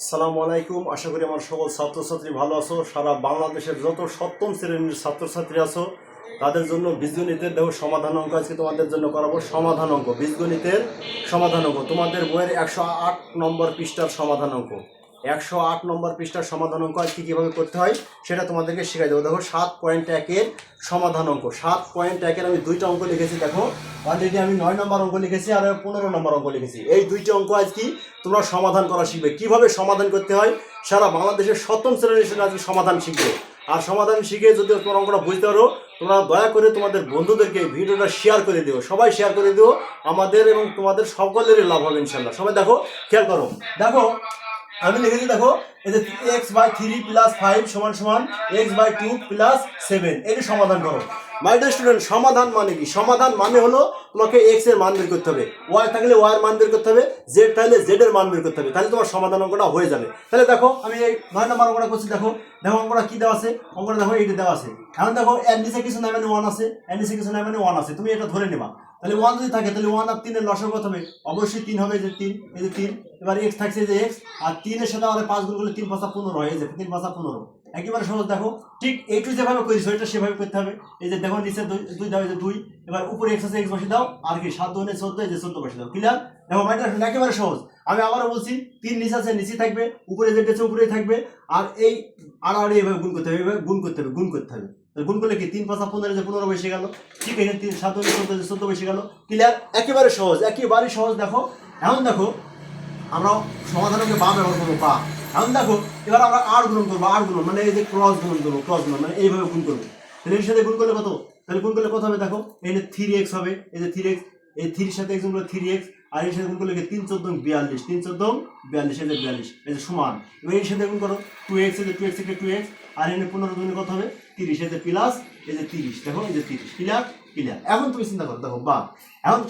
আসসালামু আলাইকুম। আশা করি আমার সকল ছাত্রছাত্রী ভালো আছো। সারা বাংলাদেশের যত সপ্তম শ্রেণীর ছাত্রছাত্রী আছো তাদের জন্য বীজগণিতের দেখো সমাধান অঙ্ক আজকে তোমাদের জন্য করাবো। সমাধান অঙ্ক, বীজগণিতের সমাধান অঙ্ক, তোমাদের বইয়ের 108 নম্বর পৃষ্ঠার সমাধান অঙ্ক। 108 নম্বর পৃষ্ঠার সমাধান অঙ্ক আজকে কীভাবে করতে হয় সেটা তোমাদেরকে শেখাই দেবো। দেখো 7.1-এর সমাধান অঙ্ক। 7.1-এর আমি দুইটা অঙ্ক লিখেছি। দেখো অলরেডি আমি 9 নম্বর অঙ্ক লিখেছি আর 15 নম্বর অঙ্ক লিখেছি। এই দুইটা অঙ্ক আজকে তোমরা সমাধান করা শিখবে, কীভাবে সমাধান করতে হয়। সারা বাংলাদেশের সপ্তম শ্রেণীর আজকে সমাধান শিখবে। আর সমাধান শিখে যদি তোমার অঙ্কটা বুঝতে পারো, তোমরা দয়া করে তোমাদের বন্ধুদেরকে ভিডিওটা শেয়ার করে দিও, সবাই শেয়ার করে দিও। আমাদের এবং তোমাদের সকলেরই লাভ হবে ইনশাল্লাহ। সবাই দেখো, খেয়াল করো। দেখো আমি লিখেছি, দেখো এই যে x/3 + 5 = x/2 + 7। এটি সমাধান করো। মাই ডিয়ার স্টুডেন্ট, সমাধান মানে কি? সমাধান মানে হলো তোমাকে x এর মান বের করতে হবে, y থাকলে y এর মান বের করতে হবে, z থাকলে z এর মান বের করতে হবে, তাহলে তোমার সমাধান অঙ্কটা হয়ে যাবে। তাহলে দেখো আমি এই 9 নম্বর অঙ্কটা করছি। দেখো দেখো অঙ্কটা কি দেওয়া আছে, অঙ্কটা দেখো এইটা দেওয়া আছে। এখন দেখো এর নিচে কিছু নাই মানে 1 আছে, এর নিচে কিছু নাই মানে 1 আছে, তুমি এটা ধরে নেবা। তাহলে 1 যদি থাকে তাহলে 1 আর 3 এর লসাগু কত হবে? অবশ্যই 3 হবে। এই যে 3, এই যে 3। এবার x থাকছে যে x, আর 3 এর সাথে আবার 5 গুণ করলে 3 × 5 = 15 হয়। এই যে 3 × 5 = 15। একেবারে সহজ। দেখো ঠিক এইটু যেভাবে করিস ওইটা সেভাবে করতে হবে। এই যে দেখো নিচে 2 দাও, এই যে 2। এবার উপরে x আছে, x বসে দাও, আর কি 7 × 2 = 14, এই যে 14 বসে দাও। ক্লিয়ার? দেখো মাইটা একেবারে সহজ। আমি আবারও বলছি, 3 নিচে আছে, নিচে থাকবে, উপরে যেটা আছে উপরেই থাকবে। আর এই আড়াআড়ি এইভাবে গুণ করতে হবে, এইভাবে গুণ করতে হবে, গুণ করতে হবে। গুণ করলে কি 3 × 5 = 15, যে 15 বসে গেল। ঠিক এখানে 3 7 × 14, যে 14 বসে গেল। ক্লিয়ার? একেবারে সহজ, একেবারে সহজ। দেখো এখন দেখো আমরা সমাধানকে বা ব্যবহার করবো, বা। এখন দেখো এবার আমরা আর গুণন করবো, আর গুণন মানে এই যে ক্রস গুণন করবো, ক্রস গুণন মানে এইভাবে গুণ করবো। তাহলে এর সাথে গুণ করলে কত? তাহলে গুণ করলে কত হবে? দেখো এই 3x হবে, এই যে 3x, এই 3 এর সাথে x গুণ করলে 3x, আর এর সাথে গুণ করলে 3 × 14 = 42, 3 × 14 = 42, এই যে 42, এই যে সমান। এবার এর সাথে গুণ করো 2x, এই যে 2x থেকে 2x, আর এখানে 15 গুণে কত হবে? 30, এই যে প্লাস এই যে 30। দেখো এই যে 30। ক্লিয়ার? ক্লিয়ার। এখন তুমি চিন্তা করো, দেখো বা। এখন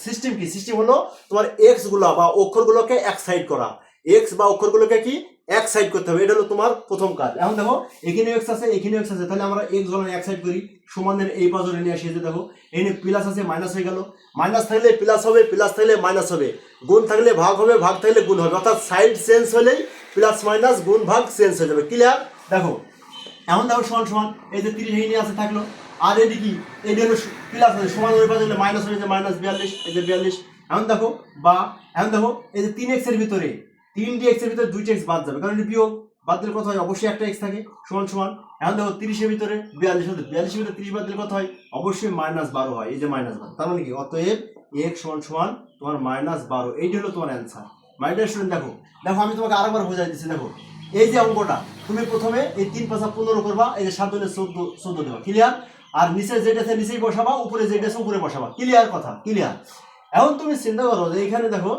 সিস্টেম কি? সিস্টেম হলো তোমার x গুলো বা অক্ষরগুলোকে এক সাইড করা। x বা অক্ষরগুলোকে কি এক সাইড করতে হবে, এটা হলো তোমার প্রথম কাজ। এখন দেখো এখানে x আছে, এখানে x আছে, তাহলে আমরা x গুলো এক সাইড করি, সমানের এই পাশে নিয়ে আসি। যে দেখো এখানে প্লাস আছে, মাইনাস হয়ে গেল। মাইনাস থাকলে প্লাস হবে, প্লাস থাকলে মাইনাস হবে, গুণ থাকলে ভাগ হবে, ভাগ থাকলে গুণ হবে। অর্থাৎ সাইড চেঞ্জ হলেই প্লাস মাইনাস গুণ ভাগ চেঞ্জ হয়ে যাবে। ক্লিয়ার? দেখো এখন দেখো সমান সমান, এই যে 30 এখানে আছে থাকলো, আর এটি কি? এটি হলো প্লাস আছে, সমান ওই পাশে মাইনাস হয়ে যায়, -42, এই যে 42। এখন দেখো বা। এখন দেখো এই যে 3x এর ভিতরে 3টি x এর ভিতরে 2টি x বাদ যাবে, কারণ এটি বিয়োগ। বাদ দিলে কত হয়? অবশ্যই একটা x থাকে, সমান সমান। এখন দেখো 30 এর ভিতরে 42 হতে 42 এর ভিতরে 30 বাদ দিলে কত হয়? অবশ্যই -12 হয়, এই যে -12। তার মানে কি? অতএব x সমান তোমার -12। এইটি হলো তোমার অ্যান্সার। মাই ডিয়ার স্টুডেন্ট, দেখো দেখো আমি তোমাকে আরেকবার বোঝাই দিচ্ছি। দেখো এই যে অঙ্কটা তুমি প্রথমে এই 3 × 5 = 15 করবা, এই যে 7 × 14 দেবা। ক্লিয়ার? আর নিচে যেটা আছে নিচেই বসাবা, উপরে যেটা আছে উপরে বসাবা। ক্লিয়ার কথা? ক্লিয়ার। এখন তুমি চিন্তা করো যে এখানে দেখো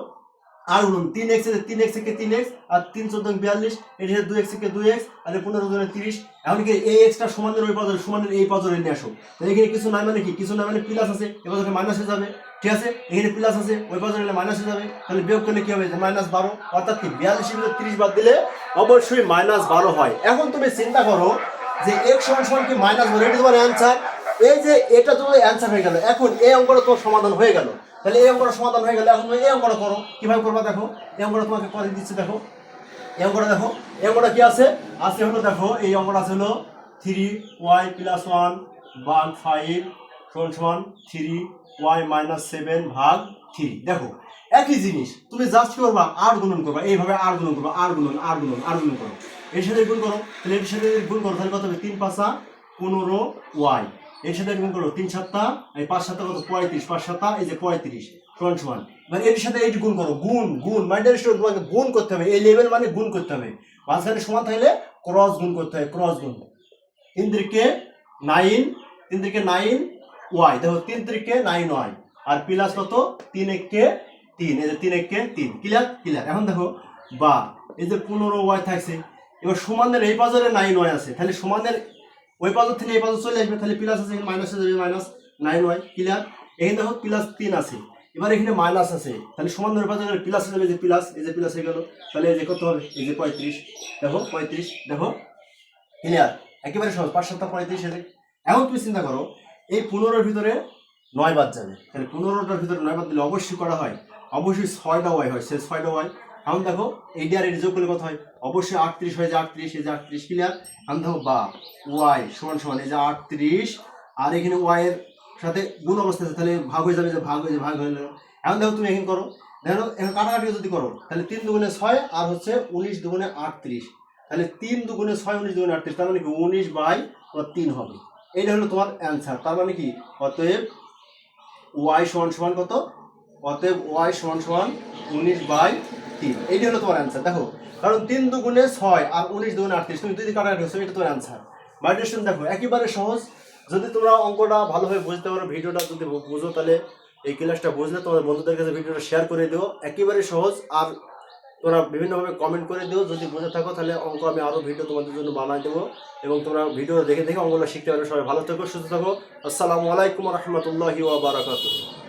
আর গুণ 3x এর 3x থেকে 3x, আর 3 × 14 = 42, এটা 2x থেকে 2x, আর 15 × 30। এখন কি এই x টা সমানের ওই পাশে, সমানের এই পাশে নিয়ে আসো। তাহলে এখানে কিছু নাই মানে কি? কিছু নাই মানে প্লাস আছে, এবার মাইনাস হয়ে যাবে। ঠিক আছে? এখানে প্লাস আছে, ওই পাশে নিলে মাইনাস হয়ে যাবে। তাহলে বিয়োগ করলে কি হবে? -12। অর্থাৎ কি 42 এর ভিতরে 30 বাদ দিলে অবশ্যই -12 হয়। এখন তুমি চিন্তা করো যে x সমান কি -12, এটা তোমার অ্যান্সার। এই যে এটা তোমার অ্যান্সার হয়ে গেল। এখন এই অঙ্কটা তোমার সমাধান হয়ে গেল। তাহলে এই অঙ্কটা সমাধান হয়ে গেল। এখন তুমি এই অঙ্কটা করো। কিভাবে করবা? দেখো এই অঙ্কটা তোমাকে করে দিচ্ছি। দেখো এই অঙ্কটা দেখো, এই অঙ্কটা কি আছে? আছে হলো, দেখো এই অঙ্কটা আছে হলো 3y + 1 ভাগ 5 সমান 3y - 7 ভাগ 3। দেখো একই জিনিস, তুমি জাস্ট করবা আর গুণন করবা, এইভাবে আর গুণন করবা, আর গুণন, আর গুণন, আর গুণন করো। এর সাথে গুণ করো, তাহলে এর সাথে গুণ করো, তাহলে কত হবে? 3 × 5 = 15y। এর সাথে গুণ করো 3 × 7 এই 5 × 7 কত? 35, 5 × 7 এই যে 35 সমান। মানে এর সাথে এইটি গুণ করো, গুণ গুণ। মাই ডিয়ার স্টুডেন্ট, তোমাকে গুণ করতে হবে। এই লেভেল মানে গুণ করতে হবে। মাঝখানে সমান থাকলে ক্রস গুণ করতে হয়, ক্রস গুণ। 3 × 9, 3 × 9 y। দেখো 3 × 9 y, আর প্লাস কত? 3 × 1 = 3, এই যে 3 × 1 = 3। ক্লিয়ার? ক্লিয়ার। এখন দেখো বা এই যে 15y থাকছে, এবার সমানের এই পাশে 9y আছে, তাহলে সমানের ওই পাশে থেকে এই পাশে চলে আসবে, তাহলে প্লাস আছে, মাইনাস হয়ে যাবে, -9y। ক্লিয়ার? এখানে দেখো +3 আছে, এবার এখানে মাইনাস আছে, তাহলে সমান ধরে পাশে প্লাস হয়ে যাবে, যে প্লাস, এই যে প্লাস হয়ে গেল। তাহলে এই যে কত হবে? এই যে 35। দেখো 35। দেখো ক্লিয়ার? একেবারে সহজ। 5 × 7 = 35। এখন তুমি চিন্তা করো এই 15-এর ভিতরে 9 বাদ যাবে, তাহলে 15টার ভিতরে 9 বাদ দিলে অবশ্যই করা হয় অবশ্যই 6টা ওয়াই হয়, সে 6টা ওয়াই। এখন দেখো এইটা আর এর যোগ করলে কত হয়, অবশ্যই 38 হয়, যে 38, এই যে 38 ক্লিয়ার। এখন দেখো বা ওয়াই সমান সমান এই যে 38, আর এখানে ওয়াই এর সাথে গুণ অবস্থা আছে, তাহলে ভাগ হয়ে যাবে, যে ভাগ হয়ে ভাগ হয়ে গেল। এখন দেখো তুমি এখন করো, দেখো এখন কাটাকাটি যদি করো তাহলে 3 দুগুণে 6 আর হচ্ছে 19 দুগুণে 38, তাহলে 3 দুগুণে 6 19 দুগুণে 38, তার মানে কি 19/3 হবে। এইটা হলো তোমার অ্যান্সার। তার মানে কি অতএব ওয়াই সমান সমান কত, অতএব ওয়াই সমান সমান 19/3, এইটা হলো তোমার অ্যান্সার। দেখো কারণ 3 দুগুণে 6 আর 19 দুগুণে 38, তুমি যদি কাটাকাটি হচ্ছে এটা তোমার অ্যান্সার। মাইডিয়ার স্টুডেন্ট দেখো একেবারে সহজ। যদি তোমরা অঙ্কটা ভালোভাবে বুঝতে পারো, ভিডিওটা যদি বুঝো, তাহলে এই ক্লাসটা বুঝলে তোমাদের বন্ধুদের কাছে ভিডিওটা শেয়ার করে দিও, একেবারে সহজ। আর তোমরা বিভিন্নভাবে কমেন্ট করে দিও, যদি বুঝে থাকো তাহলে অঙ্ক আমি আরও ভিডিও তোমাদের জন্য বানাই দেবো, এবং তোমরা ভিডিও দেখে দেখে অঙ্কগুলো শিখতে পারবে। সবাই ভালো থেকো, সুস্থ থাকো। আসসালামু আলাইকুম রহমতুল্লাহি ওয়া বারাকাতুহু।